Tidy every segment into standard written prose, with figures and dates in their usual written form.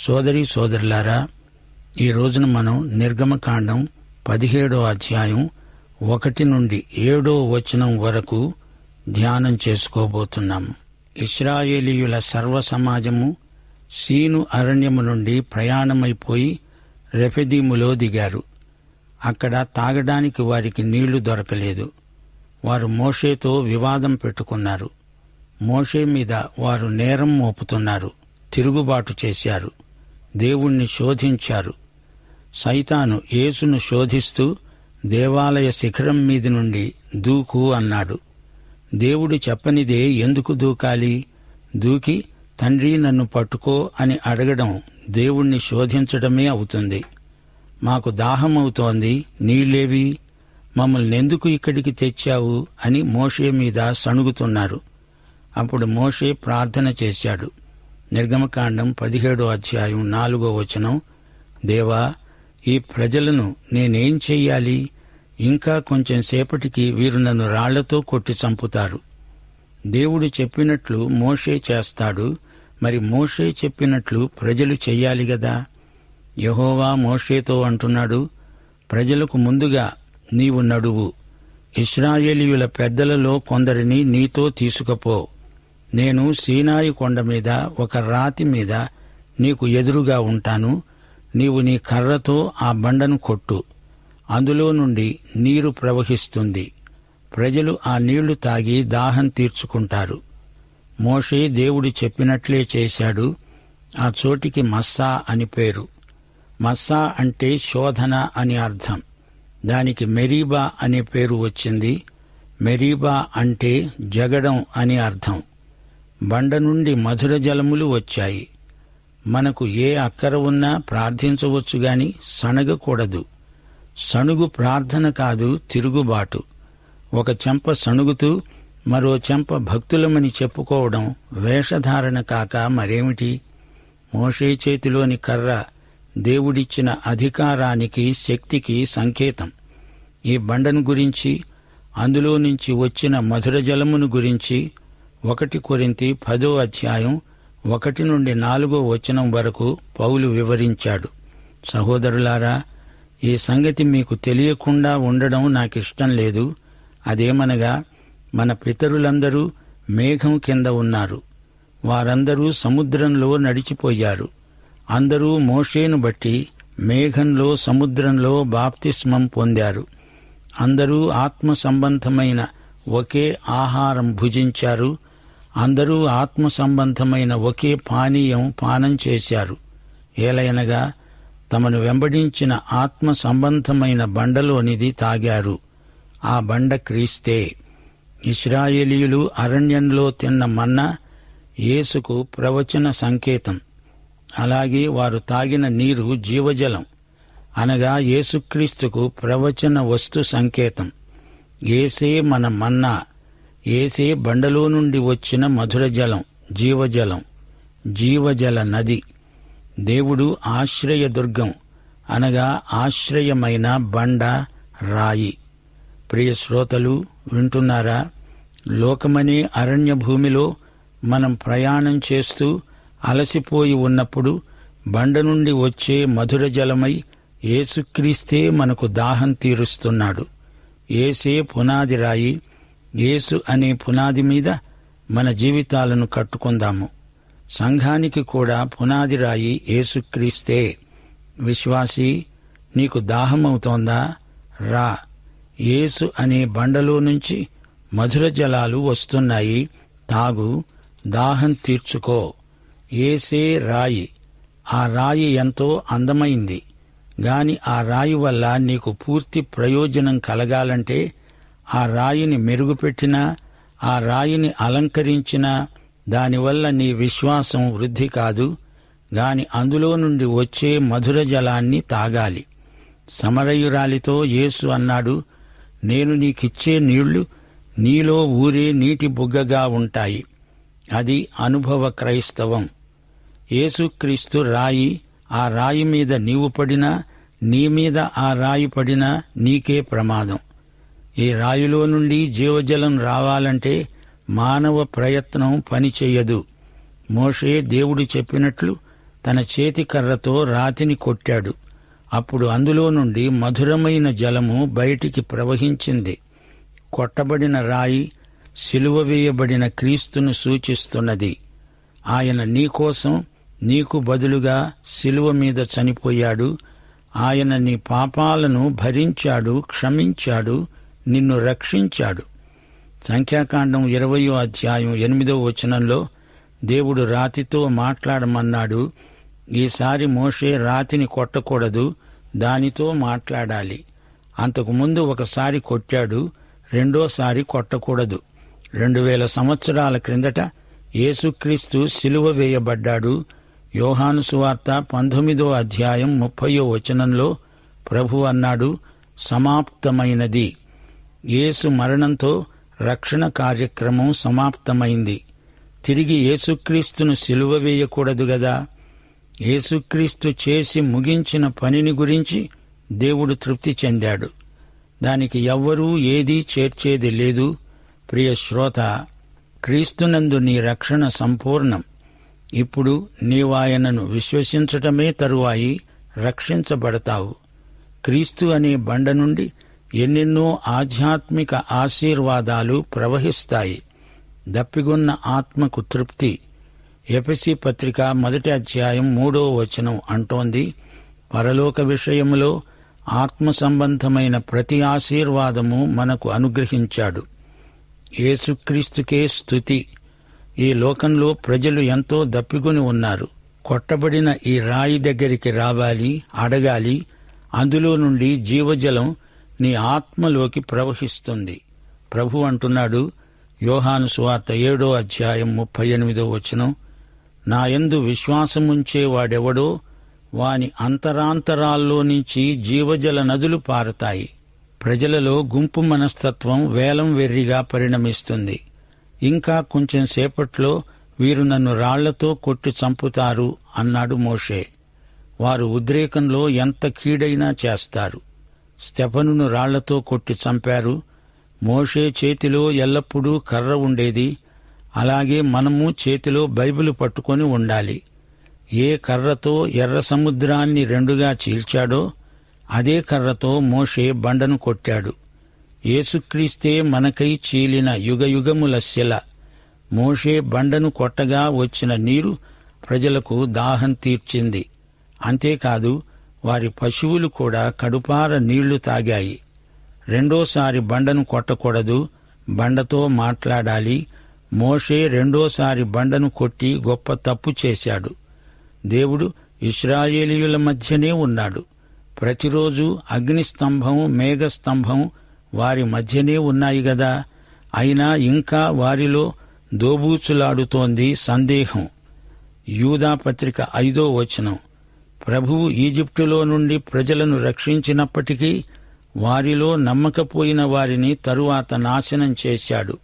సోదరీ సోదరులారా, ఈ రోజున మనం నిర్గమకాండం 17వ అధ్యాయం 1 నుండి 7వ వచనం వరకు ధ్యానం చేసుకోబోతున్నాం. ఇశ్రాయేలీయుల సర్వ సమాజము సీను అరణ్యము నుండి ప్రయాణమైపోయి రెఫెదీములో దిగారు. అక్కడ తాగడానికి వారికి నీళ్లు దొరకలేదు. వారు మోషేతో వివాదం పెట్టుకున్నారు. మోషే మీద వారు నేరం మోపుతున్నారు. తిరుగుబాటు చేశారు. దేవుణ్ణి శోధించారు. సైతాను యేసును శోధిస్తూ దేవాలయ శిఖరం మీది నుండి దూకు అన్నాడు. దేవుడు చెప్పనిదే ఎందుకు దూకాలి? దూకి తండ్రి నన్ను పట్టుకో అని అడగడం దేవుణ్ణి శోధించడమే అవుతుంది. మాకు దాహమవుతోంది, నీళ్లేవి? మమ్మల్నెందుకు ఇక్కడికి తెచ్చావు అని మోషే మీద సణుగుతున్నారు. అప్పుడు మోషే ప్రార్థన చేశాడు. నిర్గమకాండం 17వ అధ్యాయం 4వ వచనం, దేవా, ఈ ప్రజలను నేనేం చెయ్యాలి? ఇంకా కొంచెం సేపటికి వీరు నన్ను రాళ్లతో కొట్టి చంపుతారు. దేవుడు చెప్పినట్లు మోషే చేస్తాడు. మరి మోషే చెప్పినట్లు ప్రజలు చెయ్యాలి గదా. యెహోవా మోషేతో అంటున్నాడు, ప్రజలకు ముందుగా నీవు నడువు. ఇశ్రాయేలీయుల పెద్దలలో కొందరిని నీతో తీసుకుపో. నేను సీనాయి కొండ మీద ఒక రాతి మీద నీకు ఎదురుగా ఉంటాను. నీవు నీ కర్రతో ఆ బండను కొట్టు. అందులో నుండి నీరు ప్రవహిస్తుంది. ప్రజలు ఆ నీళ్లు తాగి దాహం తీర్చుకుంటారు. మోషే దేవుడు చెప్పినట్లే చేశాడు. ఆ చోటికి మస్సా అని పేరు. మస్సా అంటే శోధన అని అర్థం. దానికి మెరీబా అనే పేరు వచ్చింది. మెరీబా అంటే జగడం అని అర్థం. బండ నుండి మధుర జలములు వచ్చాయి. మనకు ఏ అక్కర ఉన్నా ప్రార్థించవచ్చు గాని సణగకూడదు. సణుగు ప్రార్థన కాదు, తిరుగుబాటు. ఒక చెంప సణుగుతూ మరో చెంప భక్తులమని చెప్పుకోవడం వేషధారణ కాక మరేమిటి? మోషే చేతిలోని కర్ర దేవుడిచ్చిన అధికారానికి, శక్తికి సంకేతం. ఈ బండను గురించి, అందులో నుంచి వచ్చిన మధుర జలమును గురించి 1 కొరింథీ 10వ అధ్యాయం 1 నుండి 4వ వచనం వరకు పౌలు వివరించాడు. సహోదరులారా, ఈ సంగతి మీకు తెలియకుండా ఉండడం నాకిష్టం లేదు. అదేమనగా, మన పితరులందరూ మేఘం కింద ఉన్నారు. వారందరూ సముద్రంలో నడిచిపోయారు. అందరూ మోషేను బట్టి మేఘంలో, సముద్రంలో బాప్తిస్మం పొందారు. అందరూ ఆత్మ సంబంధమైన ఒకే ఆహారం భుజించారు. అందరూ ఆత్మ సంబంధమైన ఒకే పానీయం పానం చేశారు. ఏలయనగా తమను వెంబడించిన ఆత్మ సంబంధమైన బండలోనిది తాగారు. ఆ బండ క్రీస్తే. ఇశ్రాయేలీయులు అరణ్యంలో తిన్న మన్నా యేసుకు ప్రవచన సంకేతం. అలాగే వారు తాగిన నీరు జీవజలం, అనగా యేసుక్రీస్తుకు ప్రవచన వస్తు సంకేతం. యేసే మన మన్నా. యేసే బండలో నుండి వచ్చిన మధుర జలం, జీవజలం, జీవజల నది. దేవుడు ఆశ్రయదుర్గం, అనగా ఆశ్రయమైన బండ, రాయి. ప్రియ శ్రోతలు, వింటున్నారా? లోకమనే అరణ్య భూమిలో మనం ప్రయాణం చేస్తూ అలసిపోయి ఉన్నప్పుడు బండ నుండి వచ్చే మధుర జలమై యేసుక్రీస్తే మనకు దాహం తీరుస్తున్నాడు. యేసే పునాది రాయి. యేసు అనే పునాది మీద మన జీవితాలను కట్టుకుందాము. సంఘానికి కూడా పునాది రాయి యేసుక్రీస్తే. విశ్వాసీ, నీకు దాహమవుతోందా? రా. యేసు అనే బండలో నుంచి మధుర జలాలు వస్తున్నాయి. తాగు, దాహం తీర్చుకో. యేసే రాయి. ఆ రాయి ఎంతో అందమైంది. గాని ఆ రాయి వల్ల నీకు పూర్తి ప్రయోజనం కలగాలంటే ఆ రాయిని మెరుగుపెట్టినా, ఆ రాయిని అలంకరించినా దానివల్ల నీ విశ్వాసం వృద్ధి కాదు. గాని అందులో నుండి వచ్చే మధుర జలాన్ని తాగాలి. సమరయురాలితో యేసు అన్నాడు, నేను నీకిచ్చే నీళ్లు నీలో ఊరే నీటి బుగ్గగా ఉంటాయి. అది అనుభవ క్రైస్తవం. యేసుక్రీస్తు రాయి. ఆ రాయి మీద నీవు పడినా, నీ మీద ఆ రాయి పడినా నీకే ప్రమాదం. ఈ రాయిలో నుండి జీవజలం రావాలంటే మానవ ప్రయత్నం పనిచెయ్యదు. మోషే దేవుడు చెప్పినట్లు తన చేతికర్రతో రాతిని కొట్టాడు. అప్పుడు అందులో నుండి మధురమైన జలము బయటికి ప్రవహించింది. కొట్టబడిన రాయి సిలువ వేయబడిన క్రీస్తును సూచిస్తున్నది. ఆయన నీకోసం, నీకు బదులుగా సిలువ మీద చనిపోయాడు. ఆయన నీ పాపాలను భరించాడు, క్షమించాడు, నిన్ను రక్షించాడు. సంఖ్యాకాండం 20వ అధ్యాయం 8వ వచనంలో దేవుడు రాతితో మాట్లాడమన్నాడు. ఈసారి మోషే రాతిని కొట్టకూడదు, దానితో మాట్లాడాలి. అంతకుముందు ఒకసారి కొట్టాడు, రెండోసారి కొట్టకూడదు. 2000 సంవత్సరాల క్రిందట యేసుక్రీస్తు సిలువ వేయబడ్డాడు. యోహాను సువార్త 19వ అధ్యాయం 30వ వచనంలో ప్రభు అన్నాడు, సమాప్తమైనది. యేసు మరణంతో రక్షణ కార్యక్రమం సమాప్తమైంది. తిరిగి యేసుక్రీస్తును సిలువ వేయకూడదు గదా. యేసుక్రీస్తు చేసి ముగించిన పనిని గురించి దేవుడు తృప్తి చెందాడు. దానికి ఎవ్వరూ ఏదీ చేర్చేది లేదు. ప్రియ శ్రోత, క్రీస్తునందు నీ రక్షణ సంపూర్ణం. ఇప్పుడు నీవాయనను విశ్వసించటమే తరువాయి రక్షించబడతావు. క్రీస్తు అనే బండ నుండి ఎన్నెన్నో ఆధ్యాత్మిక ఆశీర్వాదాలు ప్రవహిస్తాయి. దప్పిగొన్న ఆత్మకు తృప్తి. ఎఫెసీ పత్రిక 1వ అధ్యాయం 3వ వచనం అంటోంది, పరలోక విషయములో ఆత్మ సంబంధమైన ప్రతి ఆశీర్వాదము మనకు అనుగ్రహించాడు. యేసుక్రీస్తుకే స్తుతి. ఈ లోకంలో ప్రజలు ఎంతో దప్పిగొని ఉన్నారు. కొట్టబడిన ఈ రాయి దగ్గరికి రావాలి, అడగాలి. అందులో నుండి జీవజలం నీ ఆత్మలోకి ప్రవహిస్తుంది. ప్రభు అంటున్నాడు, యోహాను సువార్త 7వ అధ్యాయం 38వ వచనం, నాయందు విశ్వాసముంచేవాడెవడో వాని అంతరాంతరాల్లో నుంచి జీవజల నదులు పారతాయి. ప్రజలలో గుంపు మనస్తత్వం వేలం వెర్రిగా పరిణమిస్తుంది. ఇంకా కొంచెం సేపట్లో వీరు నన్ను రాళ్లతో కొట్టి చంపుతారు అన్నాడు మోషే. వారు ఉద్రేకంలో ఎంత కీడైనా చేస్తారు. స్తెఫనును రాళ్లతో కొట్టి చంపారు. మోషే చేతిలో ఎల్లప్పుడూ కర్ర ఉండేది. అలాగే మనము చేతిలో బైబిలు పట్టుకొని ఉండాలి. ఏ కర్రతో ఎర్ర సముద్రాన్ని రెండుగా చీల్చాడో అదే కర్రతో మోషే బండను కొట్టాడు. యేసుక్రీస్తే మనకై చీలిన యుగయుగముల శిల. మోషే బండను కొట్టగా వచ్చిన నీరు ప్రజలకు దాహం తీర్చింది. అంతేకాదు, వారి పశువులు కూడా కడుపార నీళ్లు తాగాయి. రెండోసారి బండను కొట్టకూడదు, బండతో మాట్లాడాలి. మోషే రెండోసారి బండను కొట్టి గొప్ప తప్పు చేశాడు. దేవుడు ఇశ్రాయేలీయుల మధ్యనే ఉన్నాడు. ప్రతిరోజు అగ్నిస్తంభం, మేఘస్తంభం వారి మధ్యనే ఉన్నాయి గదా. అయినా ఇంకా వారిలో దోబూచులాడుతోంది సందేహం. యూదా పత్రిక 5వ వచనం, ప్రభువు ఈజిప్టులో నుండి ప్రజలను రక్షించినప్పటికీ వారిలో నమ్మకపోయిన వారిని తరువాత నాశనం చేశాడు.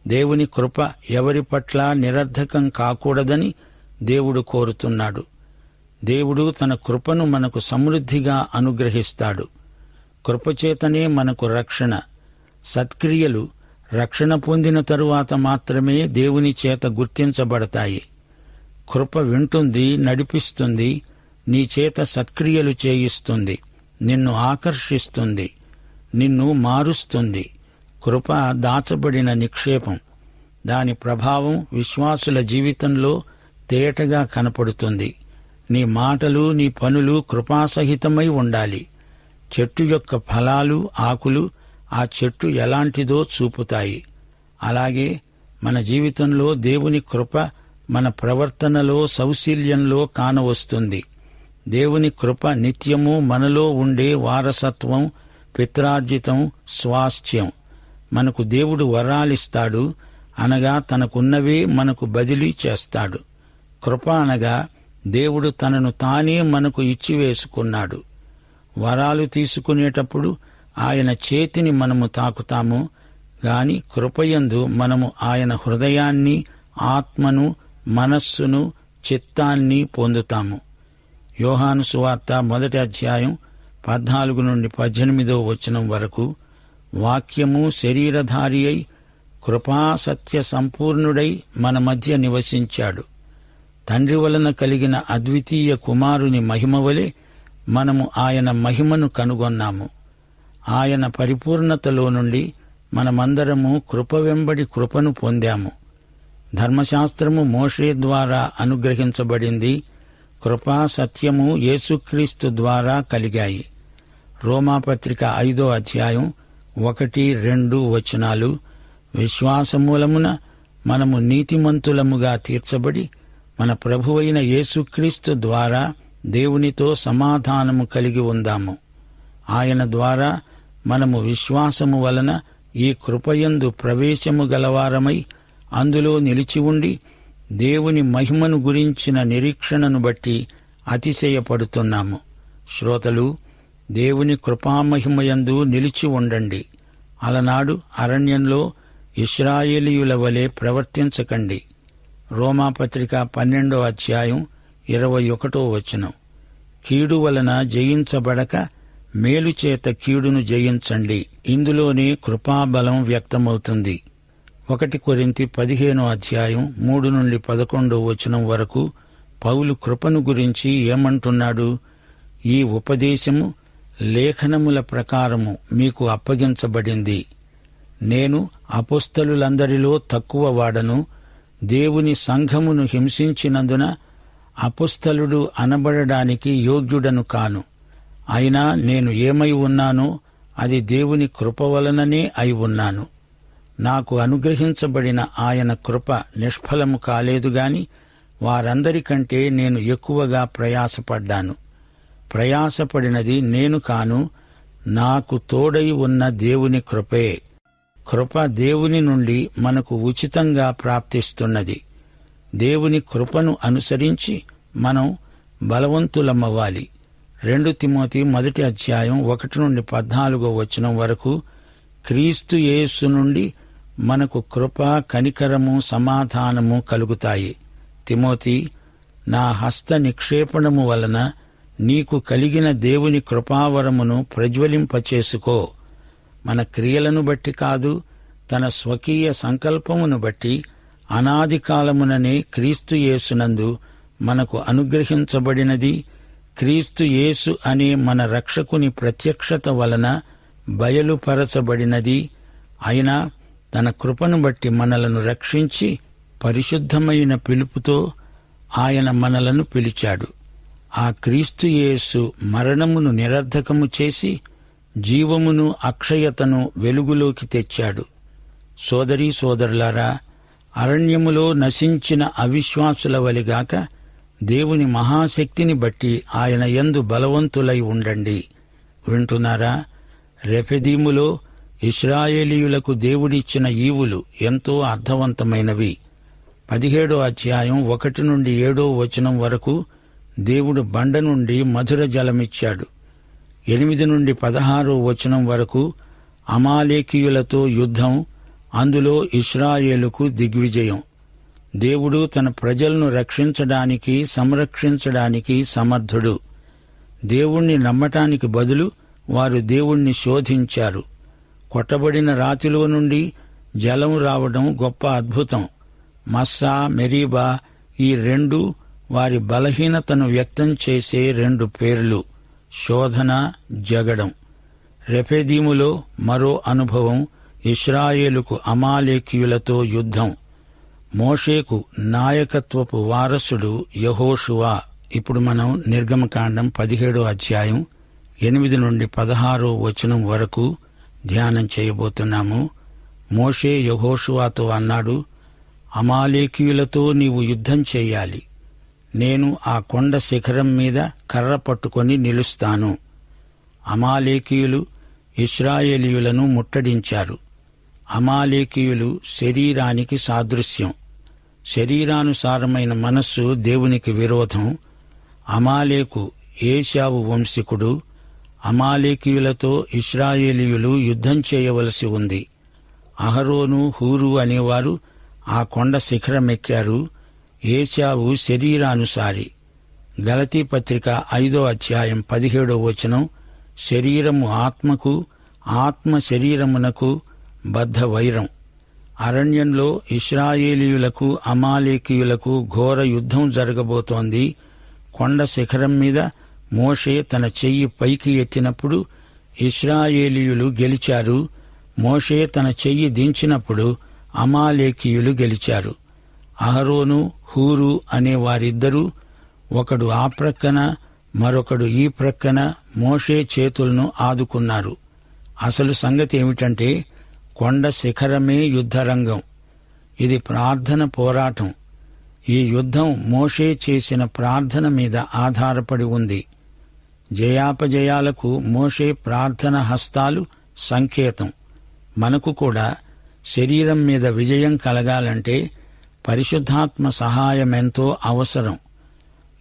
దేవుని కృప ఎవరి పట్ల నిరర్ధకం కాకూడదని దేవుడు కోరుతున్నాడు. దేవుడు తన కృపను మనకు సమృద్ధిగా అనుగ్రహిస్తాడు. కృపచేతనే మనకు రక్షణ. సత్క్రియలు రక్షణ పొందిన తరువాత మాత్రమే దేవుని చేత గుర్తించబడతాయి. కృప వింటుంది, నడిపిస్తుంది, నీ చేత సత్క్రియలు చేయిస్తుంది, నిన్ను ఆకర్షిస్తుంది, నిన్ను మారుస్తుంది. కృప దాచబడిన నిక్షేపం. దాని ప్రభావం విశ్వాసుల జీవితంలో తేటగా కనపడుతుంది. నీ మాటలు, నీ పనులు కృపాసహితమై ఉండాలి. చెట్టు యొక్క ఫలాలు, ఆకులు ఆ చెట్టు ఎలాంటిదో చూపుతాయి. అలాగే మన జీవితంలో దేవుని కృప మన ప్రవర్తనలో, సౌశీల్యంలో కానవస్తుంది. దేవుని కృప నిత్యము మనలో ఉండే వారసత్వం, పిత్రార్జితం, స్వాస్థ్యం. మనకు దేవుడు వరాలిస్తాడు, అనగా తనకున్నవే మనకు బదిలీ చేస్తాడు. కృప అనగా దేవుడు తనను తానే మనకు ఇచ్చివేసుకున్నాడు. వరాలు తీసుకునేటప్పుడు ఆయన చేతిని మనము తాకుతాము గాని కృపయందు మనము ఆయన హృదయాన్ని, ఆత్మను, మనస్సును, చిత్తాన్ని పొందుతాము. యోహాను సువార్త 1వ అధ్యాయం 14 నుండి 18వ వచనం వరకు, వాక్యము శరీరధారి అయి కృపాసత్య సంపూర్ణుడై మన మధ్య నివసించాడు. తండ్రి వలన కలిగిన అద్వితీయ కుమారుని మహిమ వలె మనము ఆయన మహిమను కనుగొన్నాము. ఆయన పరిపూర్ణతలో నుండి మనమందరము కృప వెంబడి కృపను పొందాము. ధర్మశాస్త్రము మోషే ద్వారా అనుగ్రహించబడింది. కృపా సత్యము యేసుక్రీస్తు ద్వారా కలిగాయి. రోమాపత్రిక 5వ అధ్యాయం 1-2 వచనాలు. విశ్వాసమూలమున మనము నీతిమంతులముగా తీర్చబడి మన ప్రభువైన యేసుక్రీస్తు ద్వారా దేవునితో సమాధానము కలిగి ఉందాము. ఆయన ద్వారా మనము విశ్వాసము వలన ఈ కృపయందు ప్రవేశము గలవారమై అందులో నిలిచి ఉండి దేవుని మహిమను గురించిన నిరీక్షణను బట్టి అతిశయపడుతున్నాము. శ్రోతలు, దేవుని కృపామహిమయందు నిలిచి ఉండండి. అలనాడు అరణ్యంలో ఇశ్రాయేలీయుల వలె ప్రవర్తించకండి. రోమాపత్రిక 12వ అధ్యాయం 21వ వచనం. కీడు వలన జయించబడక మేలుచేత కీడును జయించండి. ఇందులోనే కృపాబలం వ్యక్తమవుతుంది. 1 కొరింథీ 15వ అధ్యాయం 3-11 వచనం వరకు పౌలు కృపను గురించి ఏమంటున్నాడు? ఈ ఉపదేశము లేఖనముల ప్రకారము మీకు అప్పగించబడింది. నేను అపొస్తలులందరిలో తక్కువ వాడను. దేవుని సంఘమును హింసించినందున అపొస్తలుడు అనబడడానికి యోగ్యుడను కాను. అయినా నేను ఏమై ఉన్నానో అది దేవుని కృప వలననే అయి ఉన్నాను. నాకు అనుగ్రహించబడిన ఆయన కృప నిష్ఫలము కాలేదుగాని వారందరికంటే నేను ఎక్కువగా ప్రయాసపడ్డాను. ప్రయాసపడినది నేను కాను, నాకు తోడై ఉన్న దేవుని కృపే. కృప దేవుని నుండి మనకు ఉచితంగా ప్రాప్తిస్తున్నది. దేవుని కృపను అనుసరించి మనం బలవంతులమవ్వాలి. 2 తిమోతి 1వ అధ్యాయం 1-14 వచనం వరకు క్రీస్తు యేసు నుండి మనకు కృప, కనికరము, సమాధానము కలుగుతాయి. తిమోతి, నా హస్త నిక్షేపణము వలన నీకు కలిగిన దేవుని కృపావరమును ప్రజ్వలింపచేసుకో. మన క్రియలను బట్టి కాదు, తన స్వకీయ సంకల్పమును బట్టి అనాది కాలముననే క్రీస్తు యేసునందు మనకు అనుగ్రహించబడినది. క్రీస్తు యేసు అనే మన రక్షకుని ప్రత్యక్షత వలన బయలుపరచబడినది. అయినా తన కృపను బట్టి మనలను రక్షించి పరిశుద్ధమైన పిలుపుతో ఆయన మనలను పిలిచాడు. ఆ క్రీస్తు యేసు మరణమును నిరర్ధకము చేసి జీవమును, అక్షయతను వెలుగులోకి తెచ్చాడు. సోదరీ సోదరులారా, అరణ్యములో నశించిన అవిశ్వాసుల వలెగాక దేవుని మహాశక్తిని బట్టి ఆయన యందు బలవంతులై ఉండండి. వింటున్నారా? రెఫెదీములో ఇశ్రాయేలీయులకు దేవుడిచ్చిన ఈవులు ఎంతో అర్థవంతమైనవి. 17వ అధ్యాయం 1-7 వచనం వరకు దేవుడు బండ నుండి మధుర జలమిచ్చాడు. 8-16 వచనం వరకు అమాలేకీయులతో యుద్ధం, అందులో ఇశ్రాయేలుకు దిగ్విజయం. దేవుడు తన ప్రజలను రక్షించడానికి, సంరక్షించడానికి సమర్థుడు. దేవుణ్ణి నమ్మటానికి బదులు వారు దేవుణ్ణి శోధించారు. కొట్టబడిన రాతిలో నుండి జలం రావడం గొప్ప అద్భుతం. మస్సా, మెరీబా ఈ 2 వారి బలహీనతను వ్యక్తం చేసే 2 పేర్లు. శోధన, జగడం. రెఫెదీములో మరో అనుభవం, ఇశ్రాయేలుకు అమాలేకీయులతో యుద్ధం. మోషేకు నాయకత్వపు వారసుడు యెహోషువ. ఇప్పుడు మనం నిర్గమకాండం 17వ అధ్యాయం 8-16 వచనం వరకు ధ్యానం చేయబోతున్నాము. మోషే యెహోషువతో అన్నాడు, అమాలేకీయులతో నీవు యుద్ధం చేయాలి. నేను ఆ కొండ శిఖరం మీద కర్ర పట్టుకొని నిలుస్తాను. అమాలేకీయులు ఇశ్రాయేలీయులను ముట్టడించారు. అమాలేకీయులు శరీరానికి సాదృశ్యం. శరీరానుసారమైన మనస్సు దేవునికి విరోధం. అమాలేకు ఏశావు వంశీకుడు. అమాలేకీయులతో ఇశ్రాయేలీయులు యుద్ధం చేయవలసి ఉంది. అహరోను, హూరు అనేవారు ఆ కొండ శిఖరమెక్కారు. ఏశావు శరీరానుసారి. గలతీ పత్రిక 5వ అధ్యాయం 17వ వచనం, శరీరము ఆత్మకు, ఆత్మ శరీరమునకు బద్ధ వైరం. అరణ్యంలో ఇశ్రాయేలీయులకు అమాలేకీయులకు ఘోర యుద్ధం జరగబోతోంది. కొండ శిఖరం మీద మోషే తన చెయ్యి పైకి ఎత్తినప్పుడు ఇశ్రాయేలీయులు గెలిచారు. మోషే తన చెయ్యి దించినప్పుడు అమాలేకీయులు గెలిచారు. అహరోను, హూరు అనే వారిద్దరూ ఒకడు ఆ ప్రక్కన మరొకడు ఈ ప్రక్కన మోషే చేతులను ఆదుకున్నారు. అసలు సంగతి ఏమిటంటే కొండ శిఖరమే యుద్ధరంగం. ఇది ప్రార్థన పోరాటం. ఈ యుద్ధం మోషే చేసిన ప్రార్థన మీద ఆధారపడి ఉంది. జయాపజయాలకు మోషే ప్రార్థన హస్తాలు సంకేతం. మనకు కూడా శరీరం మీద విజయం కలగాలంటే పరిశుద్ధాత్మ సహాయమెంతో అవసరం.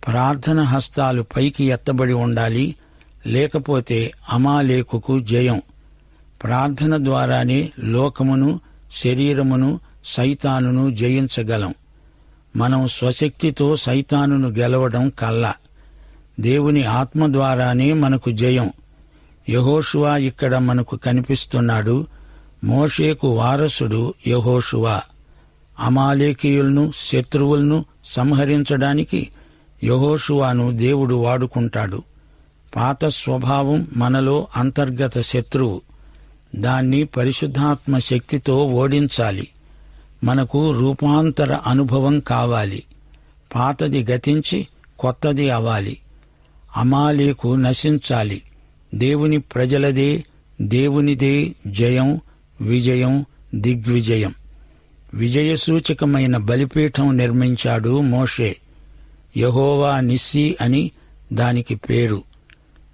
ప్రార్థన హస్తాలు పైకి ఎత్తబడి ఉండాలి, లేకపోతే అమాలేకుకు జయం. ప్రార్థన ద్వారానే లోకమును, శరీరమును, సైతానును జయించగలం. మనం స్వశక్తితో సైతానును గెలవడం కల్లా. దేవుని ఆత్మ ద్వారానే మనకు జయం. యెహోషువ ఇక్కడ మనకు కనిపిస్తున్నాడు. మోషేకు వారసుడు యెహోషువ. అమాలేకీయులను, శత్రువులను సంహరించడానికి యెహోషువను దేవుడు వాడుకుంటాడు. పాత స్వభావం మనలో అంతర్గత శత్రువు. దాన్ని పరిశుద్ధాత్మ శక్తితో ఓడించాలి. మనకు రూపాంతర అనుభవం కావాలి. పాతది గతించి కొత్తది అవ్వాలి. అమాలేకు నశించాలి. దేవుని ప్రజలదే, దేవునిదే జయం, విజయం, దిగ్విజయం. విజయసూచకమైన బలిపీఠం నిర్మించాడు మోషే. యెహోవా నిస్సీ అని దానికి పేరు.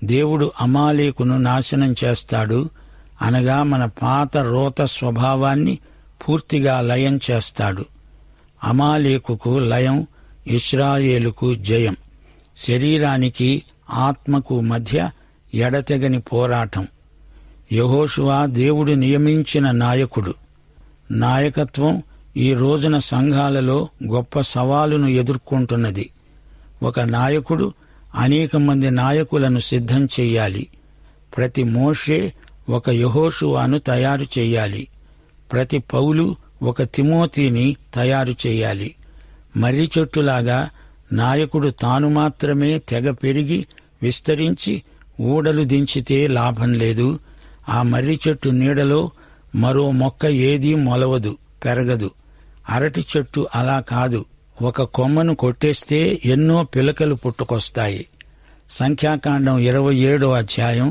దేవుడు అమాలేకును నాశనం చేస్తాడు, అనగా మన పాత రోత స్వభావాన్ని పూర్తిగా లయం చేస్తాడు. అమాలేకుకు లయం, ఇశ్రాయేలుకు జయం. శరీరానికి ఆత్మకు మధ్య ఎడతెగని పోరాటం. యెహోషువ దేవుడు నియమించిన నాయకుడు. నాయకత్వం ఈ రోజున సంఘాలలో గొప్ప సవాలును ఎదుర్కొంటున్నది. ఒక నాయకుడు అనేక మంది నాయకులను సిద్ధం చెయ్యాలి. ప్రతి మోషే ఒక యెహోషువను తయారు చెయ్యాలి. ప్రతి పౌలు ఒక తిమోతిని తయారు చెయ్యాలి. మర్రి చెట్టులాగా నాయకుడు తాను మాత్రమే తెగ పెరిగి విస్తరించి ఊడలు దించితే లాభం లేదు. ఆ మర్రి చెట్టు నీడలో మరో మొక్క ఏదీ మొలవదు, పెరగదు. అరటి చెట్టు అలా కాదు. ఒక కొమ్మను కొట్టేస్తే ఎన్నో పిలకలు పుట్టుకొస్తాయి. సంఖ్యాకాండం 27వ అధ్యాయం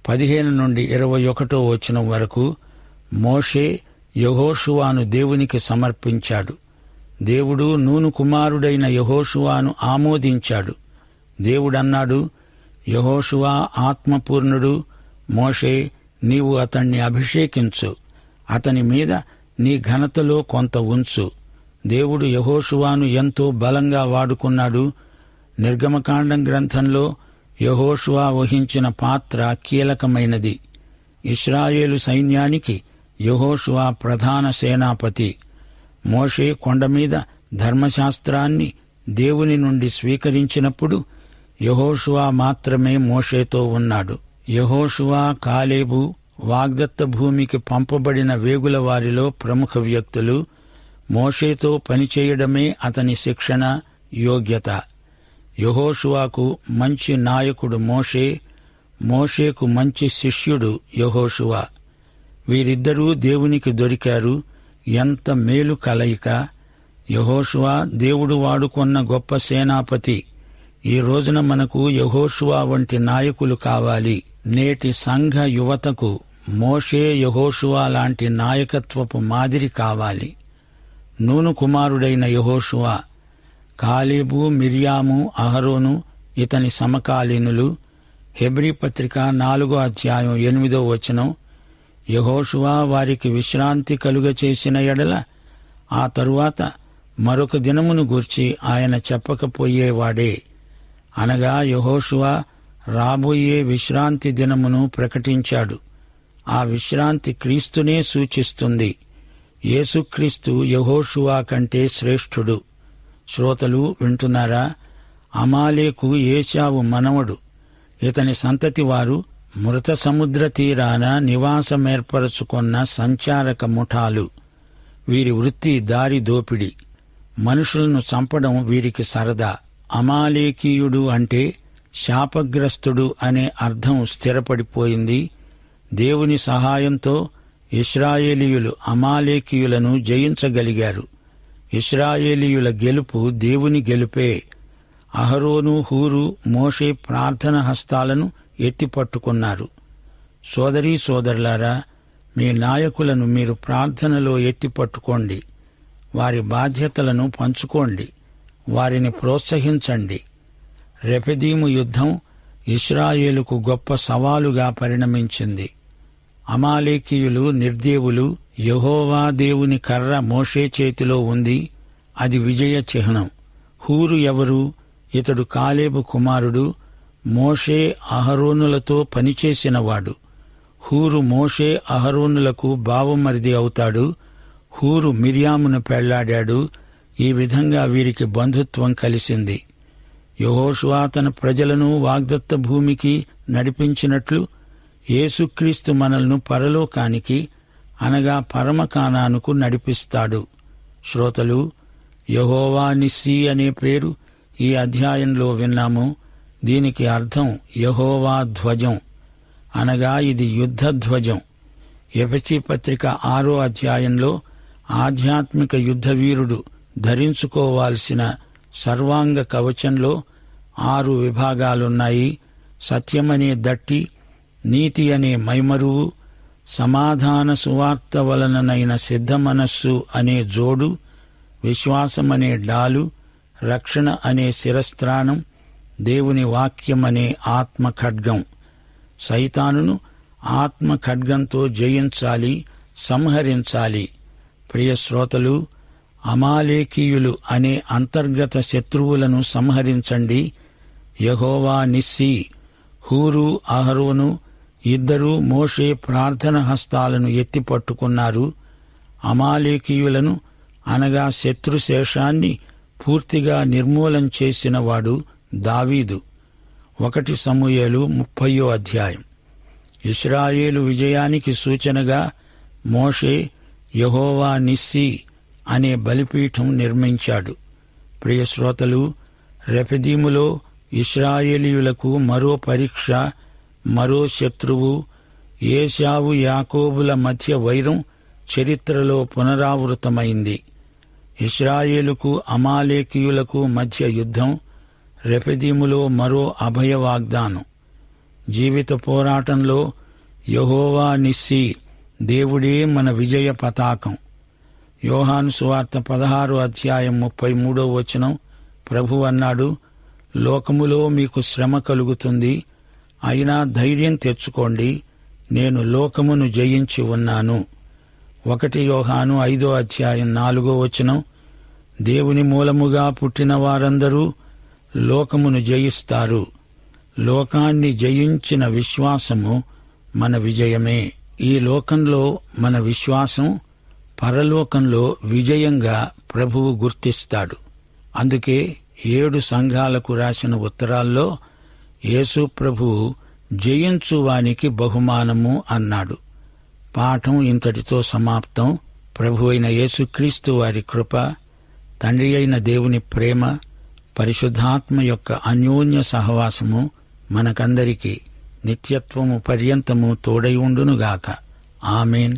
15 నుండి 21 వచనం వరకు మోషే యెహోషువను దేవునికి సమర్పించాడు. దేవుడు నూను కుమారుడైన యెహోషువను ఆమోదించాడు. దేవుడన్నాడు, యెహోషువ ఆత్మపూర్ణుడు. మోషే, నీవు అతణ్ణి అభిషేకించు, అతని మీద నీ ఘనతలో కొంత ఉంచు. దేవుడు యెహోషువను ఎంతో బలంగా వాడుకున్నాడు. నిర్గమకాండం గ్రంథంలో యెహోషువ వహించిన పాత్ర కీలకమైనది. ఇశ్రాయేలు సైన్యానికి యెహోషువ ప్రధాన సేనాపతి. మోషే కొండమీద ధర్మశాస్త్రాన్ని దేవుని నుండి స్వీకరించినప్పుడు యెహోషువ మాత్రమే మోషేతో ఉన్నాడు. యెహోషువ, కాలేబు వాగ్దత్త భూమికి పంపబడిన వేగుల వారిలో ప్రముఖ వ్యక్తులు. మోషేతో పనిచేయడమే అతని శిక్షణ, యోగ్యత. యెహోషువకు మంచి నాయకుడు మోషే, మోషేకు మంచి శిష్యుడు యెహోషువ. వీరిద్దరూ దేవునికి దొరికారు. ఎంత మేలు కలయిక! యెహోషువ దేవుడు వాడుకొన్న గొప్ప సేనాపతి. ఈ రోజున మనకు యెహోషువ వంటి నాయకులు కావాలి. నేటి సంఘ యువతకు మోషే, యెహోషువ లాంటి నాయకత్వపు మాదిరి కావాలి. నూను కుమారుడైన యెహోషువ, కాలేబు, మిర్యాము, అహరోను ఇతని సమకాలీనులు. హెబ్రీ పత్రిక 4వ అధ్యాయం 8వ వచనం, యెహోషువ వారికి విశ్రాంతి కలుగచేసిన ఎడల ఆ తరువాత మరొక దినమును గూర్చి ఆయన చెప్పకపోయేవాడే. అనగా యెహోషువ రాబోయే విశ్రాంతి దినమును ప్రకటించాడు. ఆ విశ్రాంతి క్రీస్తునే సూచిస్తుంది. యేసుక్రీస్తు యెహోషువ కంటే శ్రేష్ఠుడు. శ్రోతలు వింటున్నారా? అమాలేకు ఏశావు మనవడు. ఇతని సంతతి వారు మృత సముద్ర తీరాన నివాసమేర్పరచుకొన్న సంచారక ముఠాలు. వీరి వృత్తి దారి దోపిడి. మనుషులను చంపడం వీరికి సరదా. అమాలేకీయుడు అంటే శాపగ్రస్తుడు అనే అర్థం స్థిరపడిపోయింది. దేవుని సహాయంతో ఇశ్రాయేలీయులు అమాలేకీయులను జయించగలిగారు. ఇశ్రాయేలీయుల గెలుపు దేవుని గెలుపే. అహరోను, హూరు, మోషే ప్రార్థన హస్తాలను ఎత్తిపట్టుకున్నారు. సోదరీ సోదరులారా, మీ నాయకులను మీరు ప్రార్థనలో ఎత్తిపట్టుకోండి. వారి బాధ్యతలను పంచుకోండి. వారిని ప్రోత్సహించండి. రెఫెదీము యుద్ధం ఇశ్రాయేలుకు గొప్ప సవాలుగా పరిణమించింది. అమాలేకీయులు నిర్దేవులు. యెహోవా దేవుని కర్ర మోషే చేతిలో ఉంది. అది విజయ చిహ్నం. హూరు ఎవరు? ఇతడు కాలేబు కుమారుడు. మోషే అహరోనులతో పనిచేసినవాడు. హూరు మోషే అహరోనులకు బావమరిది అవుతాడు. హూరు మిర్యామును పెళ్లాడాడు. ఈ విధంగా వీరికి బంధుత్వం కలిసింది. యెహోషువ తన ప్రజలను వాగ్దత్త భూమికి నడిపించినట్లు యేసుక్రీస్తు మనల్ని పరలోకానికి అనగా పరమకానానుకు నడిపిస్తాడు. శ్రోతలు, యెహోవా నిస్సీ అనే పేరు ఈ అధ్యాయంలో విన్నాము. దీనికి అర్థం యెహోవా ధ్వజం అనగా ఇది యుద్ధ ధ్వజం. ఎఫెసీ పత్రిక 6వ అధ్యాయంలో ఆధ్యాత్మిక యుద్ధవీరుడు ధరించుకోవాల్సిన సర్వాంగ కవచంలో 6 విభాగాలున్నాయి. సత్యమనే దట్టి, నీతి అనే మైమరువు, సమాధాన సువార్త వలననైన సిద్ధమనస్సు అనే జోడు, విశ్వాసమనే డాలు, రక్షణ అనే శిరస్త్రాణం, దేవుని వాక్యమనే ఆత్మ ఖడ్గం. సైతానును ఆత్మ ఖడ్గంతో జయించాలి, సంహరించాలి. ప్రియ శ్రోతలు, అమాలేకీయులు అనే అంతర్గత శత్రువులను సంహరించండి. యెహోవా నిస్సీ, హూరు, అహరోను ఇద్దరూ మోషే ప్రార్థన హస్తాలను ఎత్తిపట్టుకున్నారు. అమాలేకీయులను అనగా శత్రుశేషాన్ని పూర్తిగా నిర్మూలం చేసినవాడు దావీదు. 1 సమూయేలు 30వ అధ్యాయం. ఇశ్రాయేలు విజయానికి సూచనగా మోషే యెహోవా నిస్సీ అనే బలిపీఠం నిర్మించాడు. ప్రియ శ్రోతలు, రెఫెదీములో ఇశ్రాయేలీయులకు మరో పరీక్ష, మరో శత్రువు. ఏశావు యాకోబుల మధ్య వైరం చరిత్రలో పునరావృతమైంది. ఇశ్రాయేలుకు అమాలేకీయులకు మధ్య యుద్ధం, రెఫెదీములో మరో అభయ వాగ్దానం. జీవిత పోరాటంలో యెహోవా నిస్సీ, దేవుడే మన విజయ పతాకం. యోహాను సువార్త 16వ అధ్యాయం 33వ వచనం. ప్రభు అన్నాడు, లోకములో మీకు శ్రమ కలుగుతుంది, అయినా ధైర్యం తెచ్చుకోండి, నేను లోకమును జయించి ఉన్నాను. 1 యోహాను 5వ అధ్యాయం 4వ వచనం. దేవుని మూలముగా పుట్టిన వారందరూ లోకమును జయిస్తారు. లోకాన్ని జయించిన విశ్వాసము మన విజయమే. ఈ లోకంలో మన విశ్వాసం పరలోకంలో విజయంగా ప్రభువు గుర్తిస్తాడు. అందుకే 7 సంఘాలకు రాసిన ఉత్తరాల్లో యేసు ప్రభువు జయించువానికి బహుమానము అన్నాడు. పాఠం ఇంతటితో సమాప్తం. ప్రభువైన యేసుక్రీస్తు వారి కృప, తండ్రి అయిన దేవుని ప్రేమ, పరిశుద్ధాత్మ యొక్క అన్యోన్య సహవాసము మనకందరికీ నిత్యత్వము పర్యంతము తోడై ఉండునుగాక. ఆమేన్.